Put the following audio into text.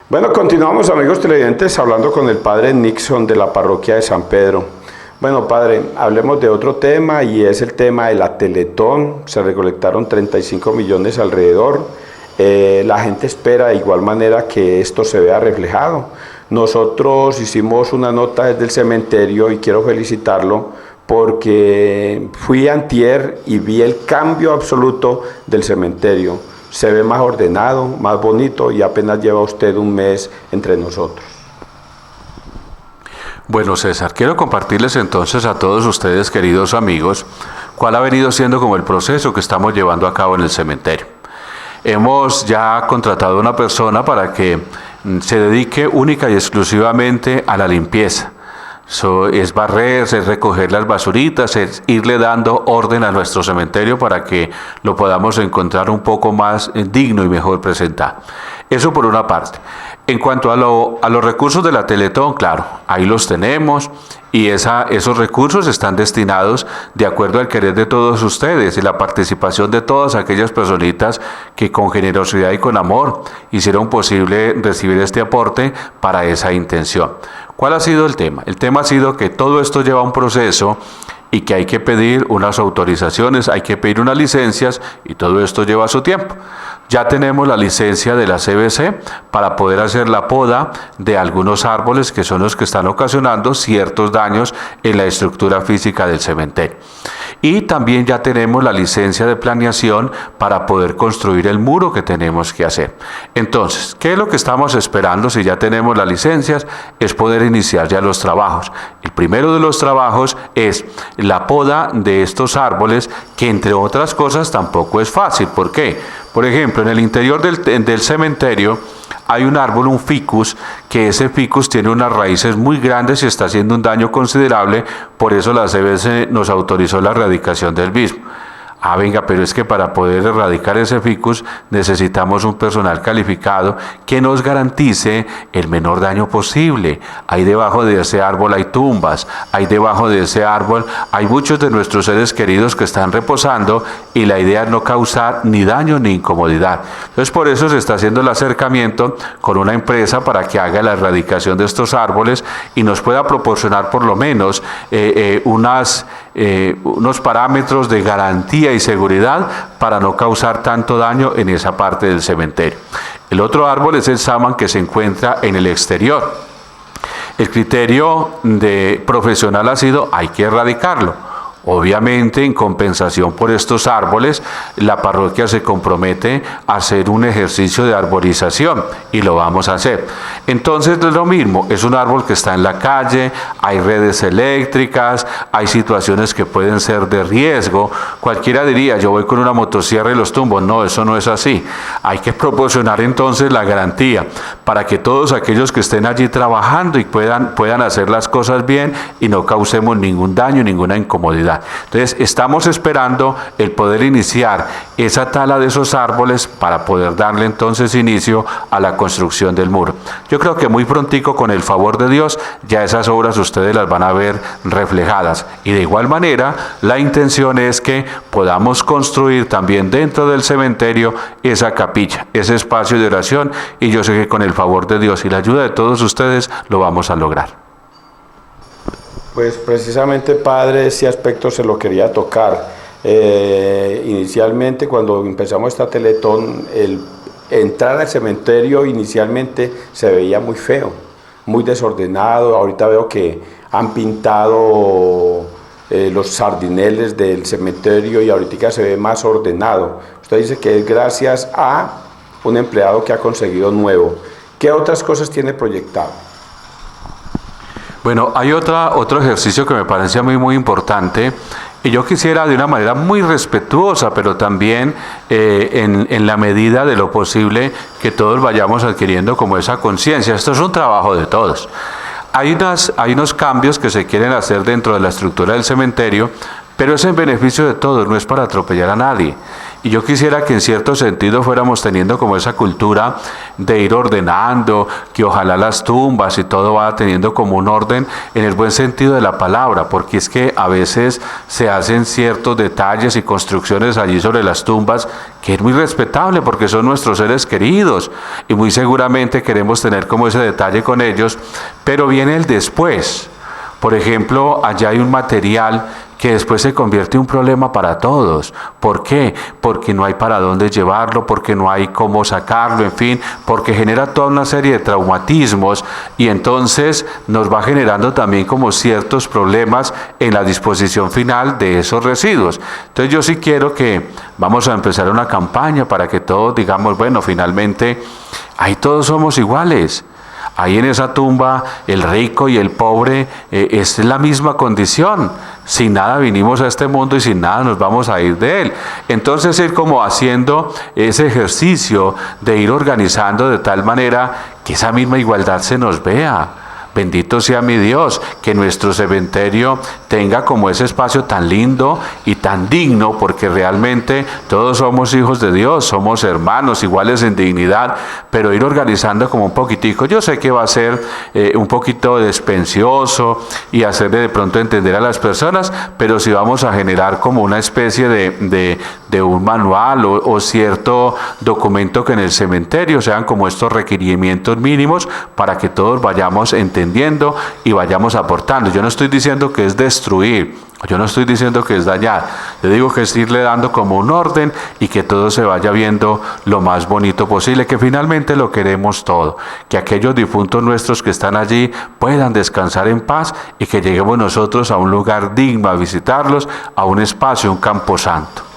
Bueno, continuamos, amigos televidentes, hablando con el padre Nixon de la parroquia de San Pedro. Bueno, padre, hablemos de otro tema y es el tema de la Teletón. Se recolectaron 35 millones alrededor. La gente espera de igual manera que esto se vea reflejado. Nosotros hicimos una nota desde el cementerio y quiero felicitarlo porque fui antier y vi el cambio absoluto del cementerio. Se ve más ordenado, más bonito y apenas lleva usted un mes entre nosotros. Bueno, César, quiero compartirles entonces a todos ustedes, queridos amigos, cuál ha venido siendo como el proceso que estamos llevando a cabo en el cementerio. Hemos ya contratado a una persona para que se dedique única y exclusivamente a la limpieza. Es barrer, es recoger las basuritas, es irle dando orden a nuestro cementerio para que lo podamos encontrar un poco más digno y mejor presentado. Eso por una parte. En cuanto a los recursos de la Teletón, claro, ahí los tenemos y esos recursos están destinados de acuerdo al querer de todos ustedes y la participación de todas aquellas personitas que con generosidad y con amor hicieron posible recibir este aporte para esa intención. ¿Cuál ha sido el tema? El tema ha sido que todo esto lleva un proceso y que hay que pedir unas autorizaciones, hay que pedir unas licencias y todo esto lleva su tiempo. Ya tenemos la licencia de la CBC para poder hacer la poda de algunos árboles que son los que están ocasionando ciertos daños en la estructura física del cementerio. Y también ya tenemos la licencia de planeación para poder construir el muro que tenemos que hacer. Entonces, ¿qué es lo que estamos esperando si ya tenemos las licencias? Es poder iniciar ya los trabajos. El primero de los trabajos es la poda de estos árboles, que entre otras cosas tampoco es fácil. ¿Por qué? Por ejemplo, en el interior del cementerio hay un árbol, un ficus, que ese ficus tiene unas raíces muy grandes y está haciendo un daño considerable, por eso la CBC nos autorizó la erradicación del mismo. Ah, venga, pero es que para poder erradicar ese ficus necesitamos un personal calificado que nos garantice el menor daño posible. Ahí debajo de ese árbol hay tumbas, ahí debajo de ese árbol hay muchos de nuestros seres queridos que están reposando y la idea es no causar ni daño ni incomodidad. Entonces por eso se está haciendo el acercamiento con una empresa para que haga la erradicación de estos árboles y nos pueda proporcionar por lo menos unos parámetros de garantía y seguridad para no causar tanto daño en esa parte del cementerio. El otro árbol es el saman, que se encuentra en el exterior. El criterio de profesional ha sido: hay que erradicarlo. Obviamente, en compensación por estos árboles, la parroquia se compromete a hacer un ejercicio de arborización y lo vamos a hacer. Entonces, es lo mismo, es un árbol que está en la calle, hay redes eléctricas, hay situaciones que pueden ser de riesgo. Cualquiera diría: yo voy con una motosierra y los tumbo. No, eso no es así. Hay que proporcionar entonces la garantía para que todos aquellos que estén allí trabajando y puedan hacer las cosas bien y no causemos ningún daño, ninguna incomodidad. Entonces estamos esperando el poder iniciar esa tala de esos árboles para poder darle entonces inicio a la construcción del muro. Yo creo que muy prontico, con el favor de Dios, ya esas obras ustedes las van a ver reflejadas. Y de igual manera, la intención es que podamos construir también dentro del cementerio esa capilla, ese espacio de oración, y yo sé que con el favor de Dios y la ayuda de todos ustedes lo vamos a lograr. Pues precisamente, padre, ese aspecto se lo quería tocar. Inicialmente, cuando empezamos esta Teletón, el entrar al cementerio inicialmente se veía muy feo, muy desordenado. Ahorita veo que han pintado los sardineles del cementerio y ahorita se ve más ordenado. Usted dice que es gracias a un empleado que ha conseguido nuevo. ¿Qué otras cosas tiene proyectado? Bueno, hay otro ejercicio que me parece a mí muy importante, y yo quisiera, de una manera muy respetuosa, pero también en la medida de lo posible, que todos vayamos adquiriendo como esa conciencia. Esto es un trabajo de todos. Hay unos cambios que se quieren hacer dentro de la estructura del cementerio, pero es en beneficio de todos, no es para atropellar a nadie. Y yo quisiera que en cierto sentido fuéramos teniendo como esa cultura de ir ordenando, que ojalá las tumbas y todo va teniendo como un orden en el buen sentido de la palabra, porque es que a veces se hacen ciertos detalles y construcciones allí sobre las tumbas que es muy respetable porque son nuestros seres queridos y muy seguramente queremos tener como ese detalle con ellos, pero viene el después. Por ejemplo, allá hay un material que después se convierte en un problema para todos. ¿Por qué? Porque no hay para dónde llevarlo, porque no hay cómo sacarlo, en fin, porque genera toda una serie de traumatismos y entonces nos va generando también como ciertos problemas en la disposición final de esos residuos. Entonces yo sí quiero que vamos a empezar una campaña para que todos digamos, bueno, finalmente ahí todos somos iguales. Ahí en esa tumba el rico y el pobre es la misma condición. Sin nada vinimos a este mundo y sin nada nos vamos a ir de él. Entonces ir como haciendo ese ejercicio de ir organizando de tal manera que esa misma igualdad se nos vea. Bendito sea mi Dios, que nuestro cementerio tenga como ese espacio tan lindo y tan digno, porque realmente todos somos hijos de Dios, somos hermanos, iguales en dignidad, pero ir organizando como un poquitico. Yo sé que va a ser un poquito despendioso y hacerle de pronto entender a las personas, pero si vamos a generar como una especie de un manual o cierto documento que en el cementerio sean como estos requerimientos mínimos para que todos vayamos entendiendo y vayamos aportando. Yo no estoy diciendo que es destruir, yo no estoy diciendo que es dañar, yo digo que es irle dando como un orden y que todo se vaya viendo lo más bonito posible, que finalmente lo queremos todo, que aquellos difuntos nuestros que están allí puedan descansar en paz y que lleguemos nosotros a un lugar digno a visitarlos, a un espacio, un campo santo.